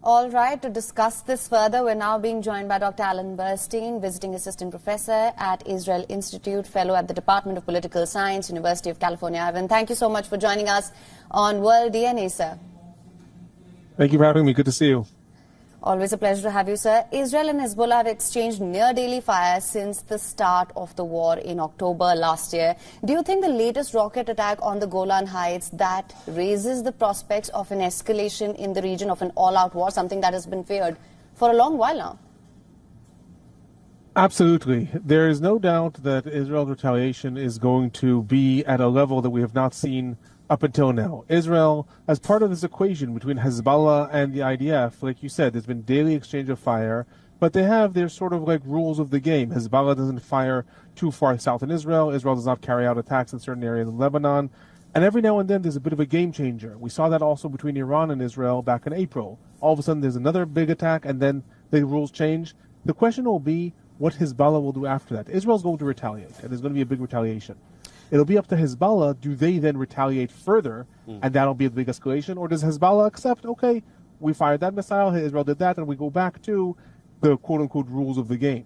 All right, to discuss this further, we're now being joined by Dr. Alon Burstein, Visiting Assistant Professor at Israel Institute, Fellow at the Department of Political Science, University of California, Irvine. Thank you so much for joining us on World DNA, sir. Thank you for having me. Good to see you. Always a pleasure to have you, sir. Israel and Hezbollah have exchanged near-daily fire since the start of the war in October last year. Do you think the latest rocket attack on the Golan Heights that raises the prospects of an escalation in the region of an all-out war, something that has been feared for a long while now? Absolutely. There is no doubt that Israel's retaliation is going to be at a level that we have not seen up until now. Israel, as part of this equation between Hezbollah and the IDF, like you said, there's been daily exchange of fire, but they have their sort of like rules of the game. Hezbollah doesn't fire too far south in Israel. Israel does not carry out attacks in certain areas in Lebanon. And every now and then there's a bit of a game changer. We saw that also between Iran and Israel back in April. All of a sudden there's another big attack and then the rules change. The question will be what Hezbollah will do after that. Israel's going to retaliate, and there's going to be a big retaliation. It'll be up to Hezbollah. Do they then retaliate further, and that'll be a big escalation? Or does Hezbollah accept, okay, we fired that missile, Israel did that, and we go back to the quote-unquote rules of the game?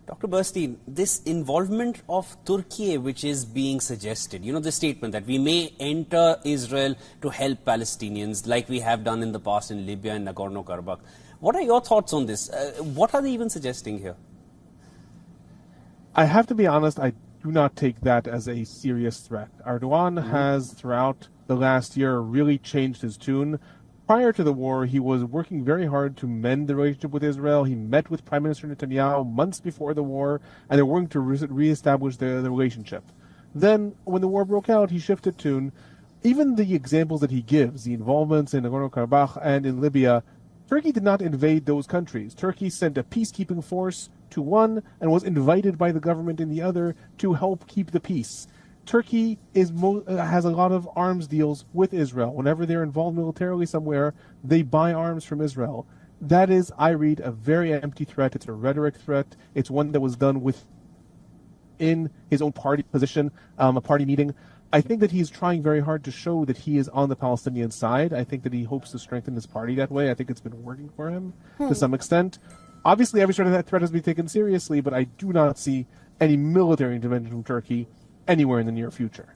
Dr. Burstein, this involvement of Turkey, which is being suggested, the statement that we may enter Israel to help Palestinians like we have done in the past in Libya and Nagorno-Karabakh. What are your thoughts on this? What are they even suggesting here? I have to be honest, I do not take that as a serious threat. Erdogan has, throughout the last year, really changed his tune. Prior to the war, he was working very hard to mend the relationship with Israel. He met with Prime Minister Netanyahu months before the war, and they're working to reestablish the relationship. Then, when the war broke out, he shifted tune. Even the examples that he gives, the involvements in Nagorno-Karabakh and in Libya, Turkey did not invade those countries. Turkey sent a peacekeeping force to one and was invited by the government in the other to help keep the peace. Turkey has a lot of arms deals with Israel. Whenever they're involved militarily somewhere, they buy arms from Israel. That is, I read, a very empty threat. It's a rhetoric threat. It's one that was done within his own party position, a party meeting. I think that he's trying very hard to show that he is on the Palestinian side. I think that he hopes to strengthen his party that way. I think it's been working for him to some extent. Obviously, every sort of that threat has to be taken seriously, but I do not see any military intervention from Turkey anywhere in the near future.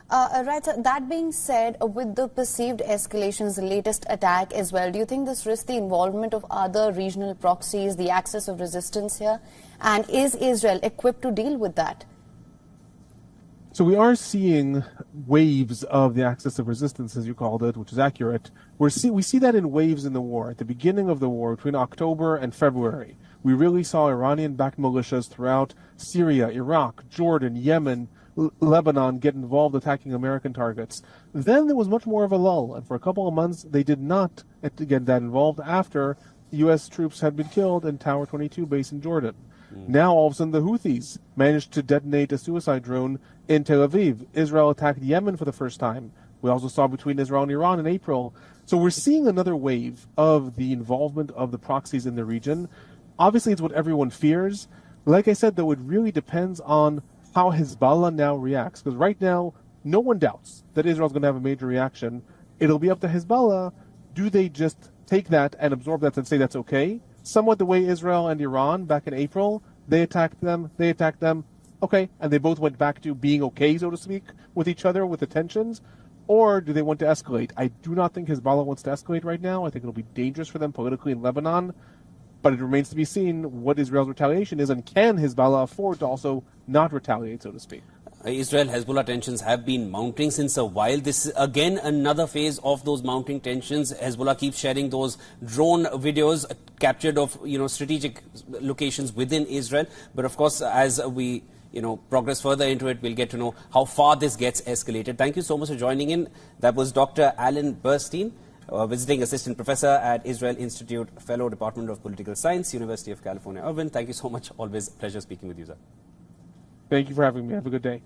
Right, so that being said, with the perceived escalations, the latest attack as well, do you think this risks the involvement of other regional proxies, the axis of resistance here? And is Israel equipped to deal with that? So we are seeing waves of the axis of resistance, as you called it, which is accurate. We see that in waves in the war. At the beginning of the war, between October and February, we really saw Iranian-backed militias throughout Syria, Iraq, Jordan, Yemen, Lebanon get involved attacking American targets. Then there was much more of a lull, and for a couple of months they did not get that involved after U.S. troops had been killed in Tower 22 base in Jordan. Now, all of a sudden, the Houthis managed to detonate a suicide drone in Tel Aviv. Israel attacked Yemen for the first time. We also saw between Israel and Iran in April. So we're seeing another wave of the involvement of the proxies in the region. Obviously, it's what everyone fears. Like I said, though, it really depends on how Hezbollah now reacts. Because right now, no one doubts that Israel's going to have a major reaction. It'll be up to Hezbollah. Do they just take that and absorb that and say that's okay? Somewhat the way Israel and Iran back in April, they attacked them, okay, and they both went back to being okay, so to speak, with each other, with the tensions. Or do they want to escalate? I do not think Hezbollah wants to escalate right now. I think it'll be dangerous for them politically in Lebanon. But it remains to be seen what Israel's retaliation is, and can Hezbollah afford to also not retaliate, so to speak? Israel-Hezbollah tensions have been mounting since a while. This is again another phase of those mounting tensions. Hezbollah keeps sharing those drone videos captured of strategic locations within Israel. But of course, as we progress further into it, we'll get to know how far this gets escalated. Thank you so much for joining in. That was Dr. Alon Burstein, Visiting Assistant Professor at Israel Institute, Fellow, Department of Political Science, University of California, Irvine. Thank you so much. Always a pleasure speaking with you, sir. Thank you for having me. Have a good day.